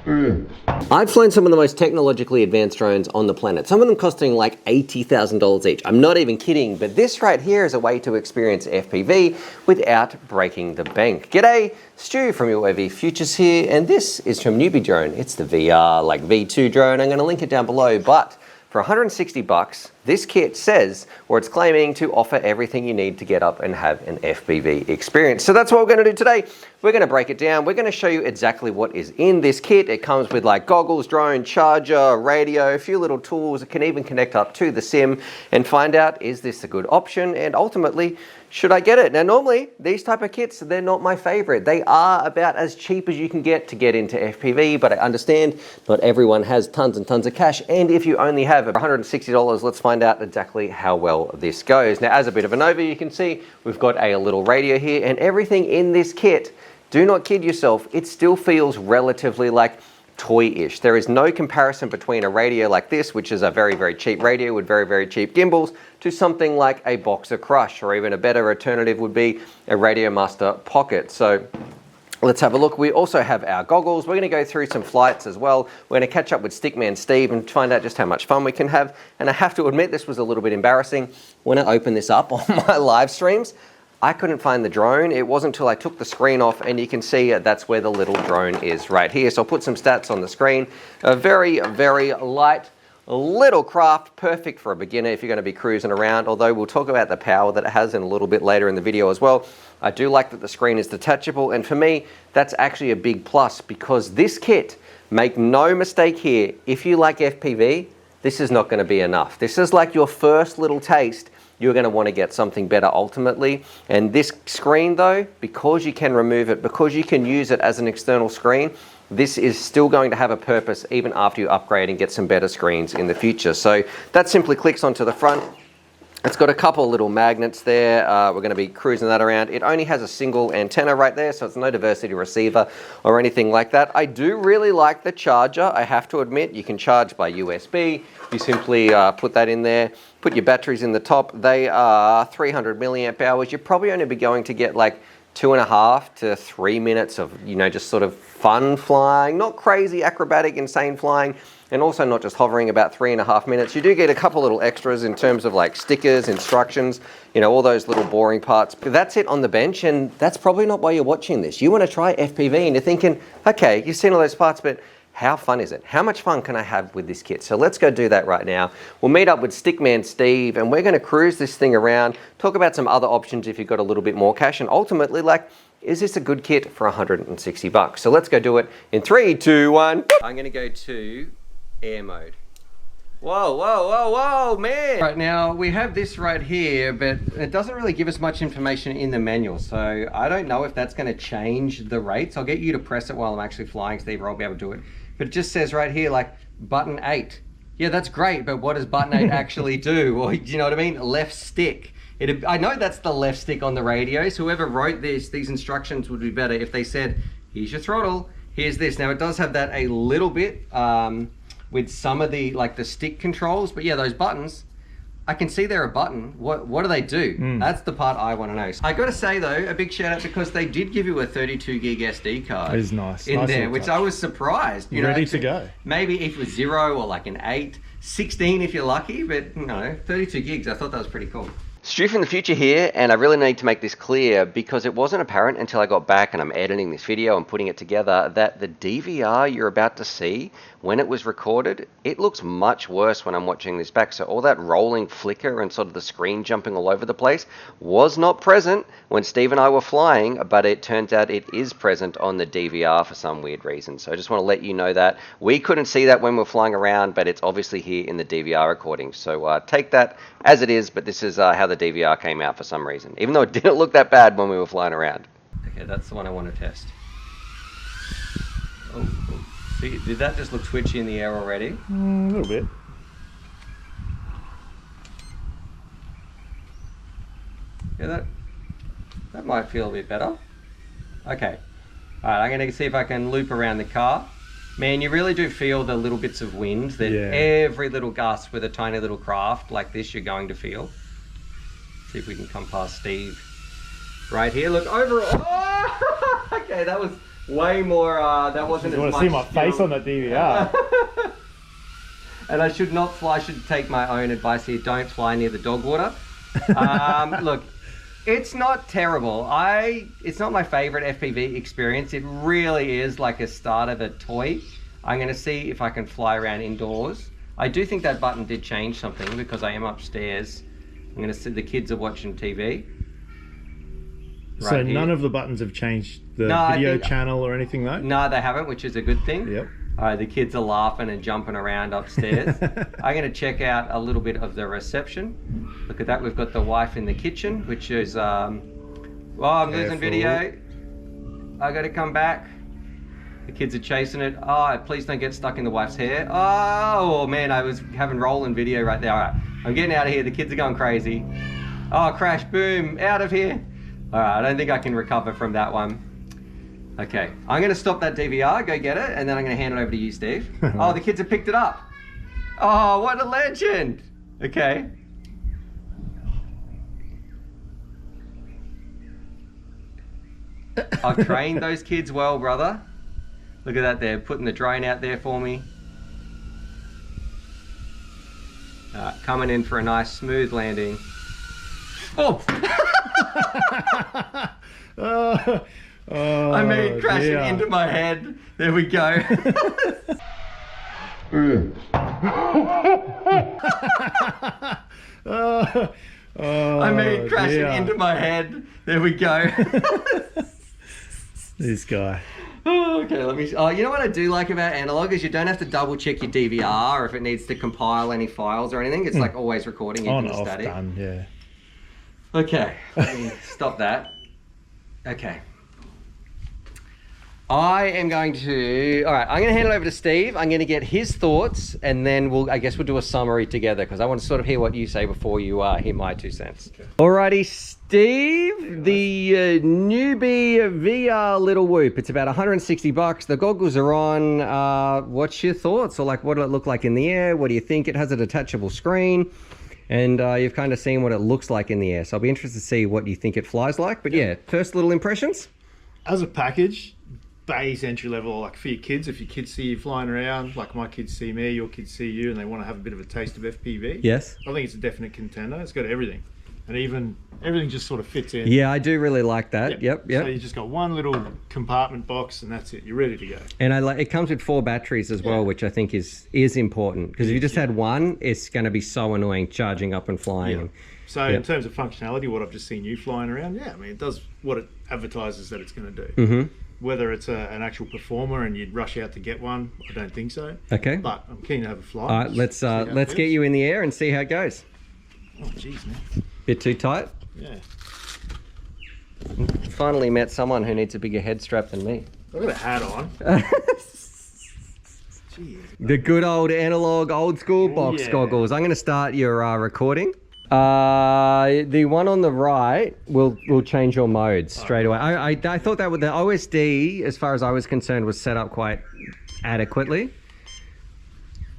I've flown some of the most technologically advanced drones on the planet, some of them costing like $80,000 each. I'm not even kidding, but this right here is a way to experience FPV without breaking the bank. G'day, Stu from UAVfutures here, and this is from Newbie Drone. It's the VR, like V2 drone. I'm gonna link it down below, but for 160 bucks, this kit says, or it's claiming to offer everything you need to get up and have an FPV experience. So that's what we're gonna do today. We're gonna break it down. We're gonna show you exactly what is in this kit. It comes with like goggles, drone, charger, radio, a few little tools. It can even connect up to the sim and find out, is this a good option? And ultimately, should I get it? Now, normally these type of kits, they're not my favorite. They are about as cheap as you can get to get into FPV, but I understand not everyone has tons and tons of cash. And if you only have $160, let's find out exactly how well this goes. Now, as a bit of an overview, you can see we've got a little radio here, and everything in this kit, do not kid yourself, it still feels relatively like toy-ish. There is no comparison between a radio like this, which is a very, very cheap radio with very, very cheap gimbals, to something like a Boxer Crush, or even a better alternative would be a Radio Master Pocket. So let's have a look. We also have our goggles. We're going to go through some flights as well. We're going to catch up with Stickman Steve and find out just how much fun we can have. And I have to admit, this was a little bit embarrassing. When I opened this up on my live streams, I couldn't find the drone. It wasn't until I took the screen off, and you can see that's where the little drone is right here. So I'll put some stats on the screen. A very, very light little craft, perfect for a beginner if you're going to be cruising around, although we'll talk about the power that it has in a little bit later in the video as well. I do like that the screen is detachable, and for me, that's actually a big plus, because this kit, make no mistake here, if you like FPV, this is not going to be enough. This is like your first little taste. You're going to want to get something better ultimately. And this screen though, because you can remove it, because you can use it as an external screen, this is still going to have a purpose even after you upgrade and get some better screens in the future. So that simply clicks onto the front. It's got a couple little magnets there. We're going to be cruising that around. It only has a single antenna right there, so it's no diversity receiver or anything like that. I do really like the charger. I have to admit, you can charge by USB. You simply put that in there, put your batteries in the top. They are 300 milliamp hours. You're probably only be going to get like 2.5 to 3 minutes of, you know, just sort of fun flying, not crazy, acrobatic, insane flying, and also not just hovering, about 3.5 minutes. You do get a couple little extras in terms of like stickers, instructions, you know, all those little boring parts. But that's it on the bench, and that's probably not why you're watching this. You want to try FPV and you're thinking, okay, you've seen all those parts, but how fun is it? How much fun can I have with this kit? So let's go do that right now. We'll meet up with Stickman Steve, and we're going to cruise this thing around, talk about some other options if you've got a little bit more cash, and ultimately, like, is this a good kit for 160 bucks? So let's go do it in 3, 2, 1. I'm going to go to air mode. Whoa, whoa, whoa, whoa, man. Right now, we have this right here, but it doesn't really give us much information in the manual. So I don't know if that's gonna change the rates. I'll get you to press it while I'm actually flying, Steve, or I'll be able to do it. But it just says right here, like, button 8. Yeah, that's great, but what does button 8 actually do? Or, do you know what I mean? Left stick. I know that's the left stick on the radio, so whoever wrote these instructions would be better if they said, here's your throttle, here's this. Now, it does have that a little bit, with some of the, like the stick controls, but yeah, those buttons, I can see they're a button. What do they do? That's the part I want to know. I got to say though, a big shout out, because they did give you a 32 gig SD card. That is nice. In there, which I was surprised. You ready know, to go. Maybe if it was 0 or like an 8, 16 if you're lucky, but you know, 32 gigs, I thought that was pretty cool. Stu from the future here, and I really need to make this clear because it wasn't apparent until I got back and I'm editing this video and putting it together that the DVR you're about to see, when it was recorded, it looks much worse when I'm watching this back. So all that rolling flicker and sort of the screen jumping all over the place was not present when Steve and I were flying, but it turns out it is present on the DVR for some weird reason. So I just want to let you know that. We couldn't see that when we were flying around, but it's obviously here in the DVR recording. So take that as it is, but this is how the DVR came out for some reason, even though it didn't look that bad when we were flying around. Okay, that's the one I want to test. Oh. See, did that just look twitchy in the air already? A little bit. Yeah, that might feel a bit better. Okay. Alright, I'm going to see if I can loop around the car. Man, you really do feel the little bits of wind that every little gust with a tiny little craft like this you're going to feel. See if we can come past Steve right here. Look over. Oh! Okay, that Way more, that wasn't as much. You want to see my face on that DVR. And I should not fly, I should take my own advice here. Don't fly near the dog water. Look, it's not terrible. It's not my favorite FPV experience. It really is like a start of a toy. I'm gonna see if I can fly around indoors. I do think that button did change something because I am upstairs. I'm gonna see the kids are watching TV. So none of the buttons have changed the video channel or anything though? No, they haven't, which is a good thing. Yep. The kids are laughing and jumping around upstairs. I'm going to check out a little bit of the reception. Look at that, we've got the wife in the kitchen, which is, I'm losing video. I got to come back. The kids are chasing it. Oh, please don't get stuck in the wife's hair. Oh man, I was having rolling video right there. All right, I'm getting out of here. The kids are going crazy. Oh, crash, boom, out of here. All right, I don't think I can recover from that one. Okay, I'm gonna stop that DVR, go get it, and then I'm gonna hand it over to you, Steve. Oh, the kids have picked it up. Oh, what a legend. Okay. I've trained those kids well, brother. Look at that, they're putting the drone out there for me. Coming in for a nice smooth landing. Oh! I made crashing into my head. There we go. I made crashing into my head. There we go. This guy. Oh, okay, let me. Oh, you know what I do like about analog is you don't have to double check your DVR if it needs to compile any files or anything. It's like always recording even the static. Done, yeah. Okay, let me stop that. Okay. I am going to, all right, I'm going to hand it over to Steve. I'm going to get his thoughts and then I guess we'll do a summary together because I want to sort of hear what you say before you hear my 2 cents. Okay. Alrighty, Steve, the newbie VR Little Whoop. It's about 160 bucks. The goggles are on. What's your thoughts? Or like, what do it look like in the air? What do you think? It has a detachable screen. And you've kind of seen what it looks like in the air. So I'll be interested to see what you think it flies like. But yeah, first little impressions? As a package, base entry level, like for your kids, if your kids see you flying around, like my kids see me, your kids see you, and they want to have a bit of a taste of FPV. Yes. I think it's a definite contender. It's got everything. And even everything just sort of fits in. Yeah, I do really like that. Yep. So you just got one little compartment box and that's it. You're ready to go. And I like it comes with 4 batteries as well, which I think is important because if you just had one, it's going to be so annoying charging up and flying. Yeah. So in terms of functionality, what I've just seen you flying around, I mean, it does what it advertises that it's going to do. Mm-hmm. Whether it's an actual performer and you'd rush out to get one, I don't think so. Okay. But I'm keen to have a fly. All right, let's get you in the air and see how it goes. Oh, jeez, man. Bit too tight? Yeah. Finally met someone who needs a bigger head strap than me. I've got a hat on. Jeez. The good old analog, old school box goggles. I'm going to start your recording. The one on the right will change your modes straight away. I thought that with the OSD, as far as I was concerned, was set up quite adequately.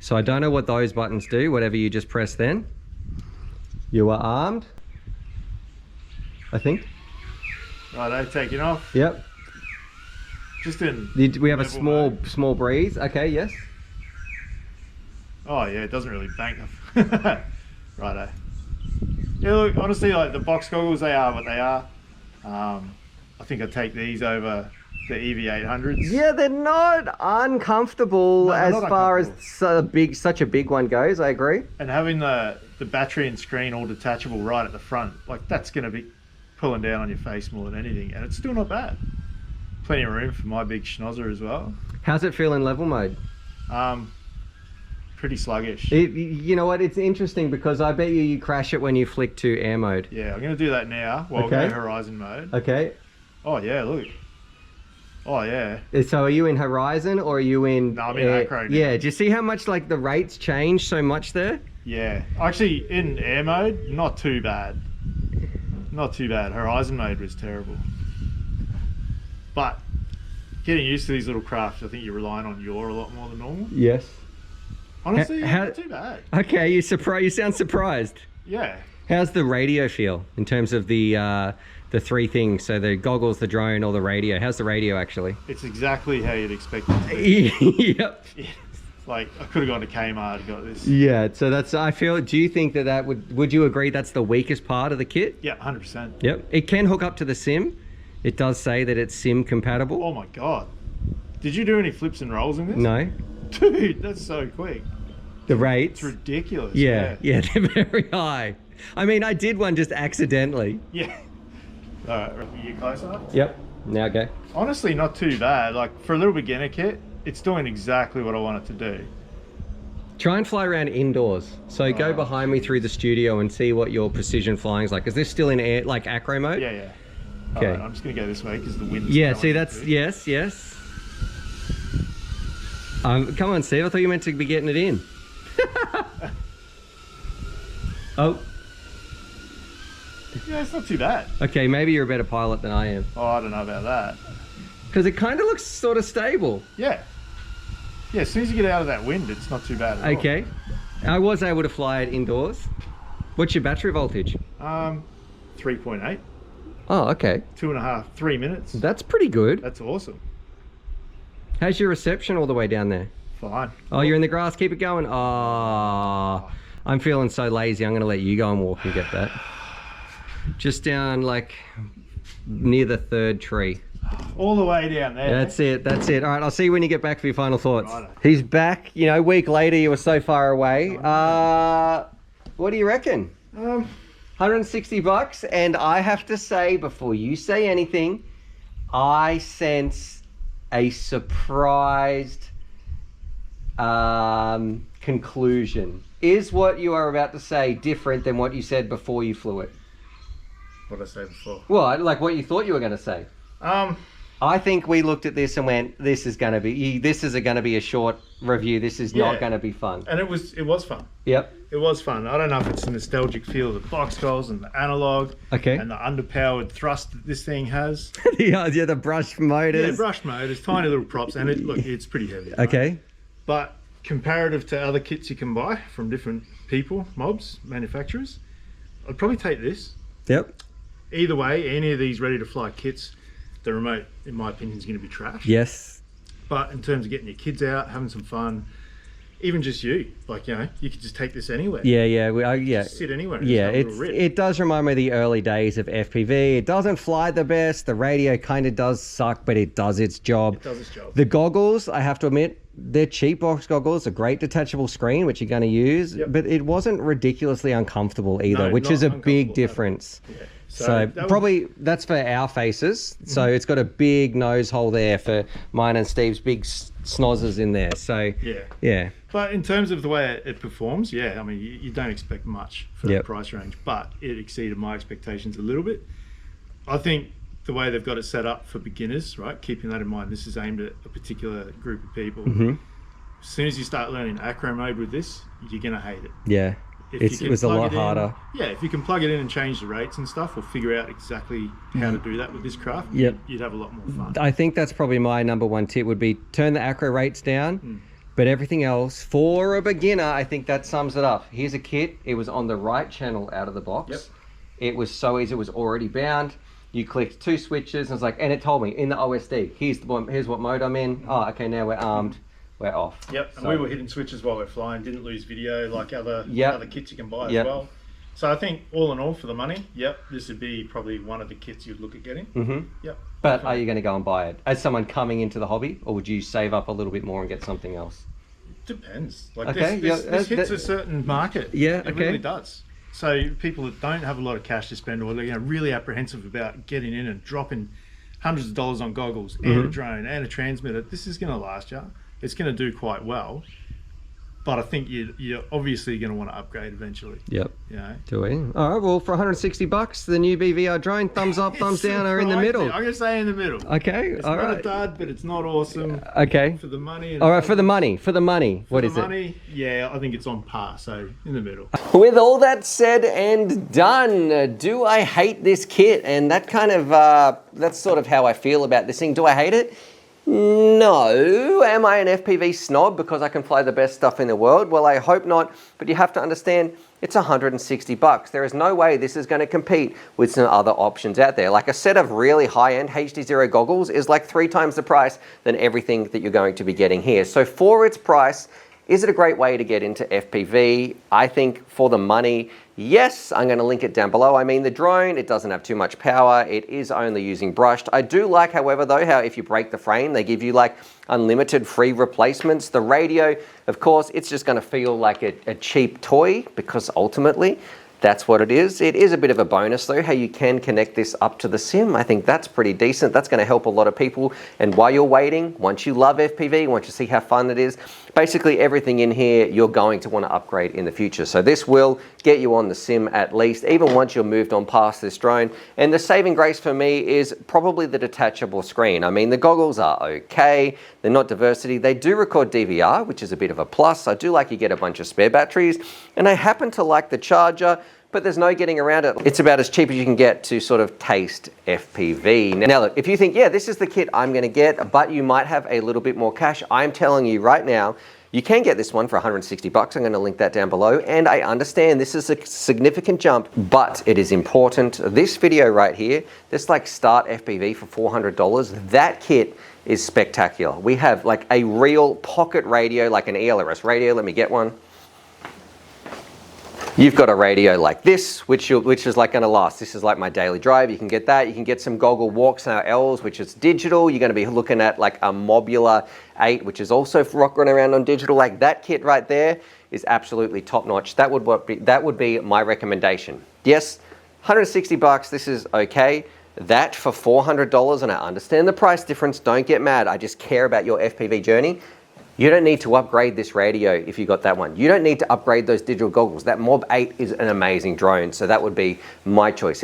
So I don't know what those buttons do, whatever you just pressed then. You are armed, I think. Right, taking off. Yep. Just in. We have a small breeze. Okay, yes. Oh yeah, it doesn't really bank them. Righto. Yeah, look, honestly, like the box goggles, they are what they are. I think I'd take these over the EV800s. Yeah, they're not uncomfortable as far as such a big one goes. I agree. And having the battery and screen all detachable right at the front, like that's going to be pulling down on your face more than anything, and it's still not bad. Plenty of room for my big schnozzer as well. How's it feel in level mode? Pretty sluggish. You know what? It's interesting because I bet you crash it when you flick to air mode. Yeah, I'm going to do that now while we go horizon mode. Okay. Oh yeah, look. Oh yeah. So are you in horizon or are you in? No, I'm in acro now. Yeah. Do you see how much like the rates change so much there? Yeah. Actually, in air mode, not too bad. Not too bad. Horizon mode was terrible. But getting used to these little craft, I think you're relying on yaw a lot more than normal. Yes. Honestly, not too bad. Okay, you sound surprised. Yeah. How's the radio feel in terms of the the three things. So the goggles, the drone, or the radio. How's the radio actually? It's exactly how you'd expect it to be. Yep. Yeah. Like, I could have gone to Kmart and got this. Yeah, so that's, I feel, do you think that would you agree that's the weakest part of the kit? Yeah, 100%. Yep. It can hook up to the sim. It does say that it's sim compatible. Oh my God. Did you do any flips and rolls in this? No. Dude, that's so quick. The rates? It's ridiculous. Yeah, they're very high. I mean, I did one just accidentally. Yeah. All right, you closer? Yep. Now go. Honestly, not too bad. Like, for a little beginner kit, it's doing exactly what I want it to do. Try and fly around indoors. So go behind me through the studio and see what your precision flying is like. Is this still in air, like acro mode? Yeah, yeah. Okay. Right, I'm just gonna go this way because the wind's Yeah, going see, that's, through. yes. Come on, Steve. I thought you meant to be getting it in. Oh. Yeah, it's not too bad. Okay, maybe you're a better pilot than I am. Oh, I don't know about that. Because it kind of looks sort of stable. Yeah. Yeah, as soon as you get out of that wind, it's not too bad at all. Okay. I was able to fly it indoors. What's your battery voltage? 3.8. Oh, okay. 2.5, 3 minutes. That's pretty good. That's awesome. How's your reception all the way down there? Fine. Oh, you're in the grass. Keep it going. Oh, I'm feeling so lazy. I'm going to let you go and walk and get that. Just down like near the third tree. All the way down there. That's it. That's it. All right. I'll see you when you get back for your final thoughts. Righto. He's back. You know, a week later, you were so far away. What do you reckon? 160 bucks. And I have to say, before you say anything, I sense a surprised conclusion. Is what you are about to say different than what you said before you flew it? What did I say before? Well, like what you thought you were going to say. I think we looked at this and went, this is going to be a short review. This is not going to be fun. And it was fun. Yep. It was fun. I don't know if it's the nostalgic feel of the box goals and the analog. Okay. And the underpowered thrust that this thing has. the brush motors. Yeah, brush motors, tiny little props, and it's pretty heavy. Right? Okay. But comparative to other kits you can buy from different people, mobs, manufacturers, I'd probably take this. Yep. Either way, any of these ready to fly kits, the remote, in my opinion, is going to be trash. Yes. But in terms of getting your kids out, having some fun, even just you, like, you know, you could just take this anywhere. Yeah. Just sit anywhere. And Yeah, just have a little rip. it does remind me of the early days of FPV. It doesn't fly the best. The radio kind of does suck, but it does its job. It does its job. The goggles, I have to admit, they're cheap box goggles, a great detachable screen, which you're going to use, but it wasn't ridiculously uncomfortable either, which is a big difference. Yeah. So probably that's for our faces. So it's got a big nose hole there for mine and Steve's big snozzers in there. So yeah. But in terms of the way it performs, yeah, I mean, you don't expect much for the price range, but it exceeded my expectations a little bit. I think the way they've got it set up for beginners, right? Keeping that in mind, this is aimed at a particular group of people. As soon as you start learning acro mode with this, you're gonna hate it. Yeah. It was a lot harder. Yeah, if you can plug it in and change the rates and stuff, or figure out exactly how to do that with this craft, you'd have a lot more fun. I think that's probably my number one tip would be turn the acro rates down, but everything else, for a beginner, I think that sums it up. Here's a kit. It was on the right channel out of the box. It was so easy. It was already bound. You clicked 2 switches and it's like, and it told me in the OSD, here's what mode I'm in. Oh, okay, now we're armed. We're off. Yep, and we were hitting switches while we're flying, didn't lose video like other kits you can buy as well. So I think all in all for the money, this would be probably one of the kits you'd look at getting. But are you going to go and buy it as someone coming into the hobby, or would you save up a little bit more and get something else? Depends. Like this hits a certain market. It really does. So people that don't have a lot of cash to spend, or they're really apprehensive about getting in and dropping hundreds of dollars on goggles and a drone and a transmitter, this is going to last you. It's going to do quite well, but I think you're obviously going to want to upgrade eventually. Yep. You know? Do we? All right. Well, for 160 bucks, the new BVR drone, thumbs up, thumbs down, are in the middle. I'm going to say in the middle. Okay. It's not a dud, but it's not awesome. Okay. For the money. All right. For the money. What is it? Money, yeah, I think it's on par. So in the middle. With all that said and done, do I hate this kit? And that kind of that's sort of how I feel about this thing. Do I hate it? No. Am I an FPV snob because I can fly the best stuff in the world? Well, I hope not, but you have to understand it's $160. There is no way this is going to compete with some other options out there. Like a set of really high-end HD0 goggles is like 3 times the price than everything that you're going to be getting here. So for its price, is it a great way to get into FPV? I think for the money, yes. I'm going to link it down below. I mean, the drone, it doesn't have too much power. It is only using brushed. I do like, however, though, how if you break the frame, they give you like unlimited free replacements. The radio, of course, it's just going to feel like a cheap toy because ultimately that's what it is. It is a bit of a bonus though, how you can connect this up to the sim. I think that's pretty decent. That's going to help a lot of people. And while you're waiting, once you love FPV, once you see how fun it is, basically everything in here you're going to want to upgrade in the future. So this will get you on the sim at least, even once you're moved on past this drone. And the saving grace for me is probably the detachable screen. I mean, the goggles are okay. They're not diversity. They do record DVR, which is a bit of a plus. I do like you get a bunch of spare batteries. And I happen to like the charger, but there's no getting around it. It's about as cheap as you can get to sort of taste FPV. Now look, if you think, yeah, this is the kit I'm gonna get, but you might have a little bit more cash, I'm telling you right now, you can get this one for $160. I'm gonna link that down below. And I understand this is a significant jump, but it is important. This video right here, this like start FPV for $400, that kit is spectacular. We have like a real pocket radio, like an ELRS radio. Let me get one. You've got a radio like this, which is like gonna last. This is like my daily drive. You can get that. You can get some goggle walks now L's, which is digital. You're gonna be looking at like a Mobula 8, which is also rocking around on digital. Like that kit right there is absolutely top notch. That would be my recommendation. Yes, $160, this is okay. That for $400, and I understand the price difference, don't get mad. I just care about your FPV journey. You don't need to upgrade this radio if you got that one. You don't need to upgrade those digital goggles. That Mob 8 is an amazing drone, so that would be my choice. If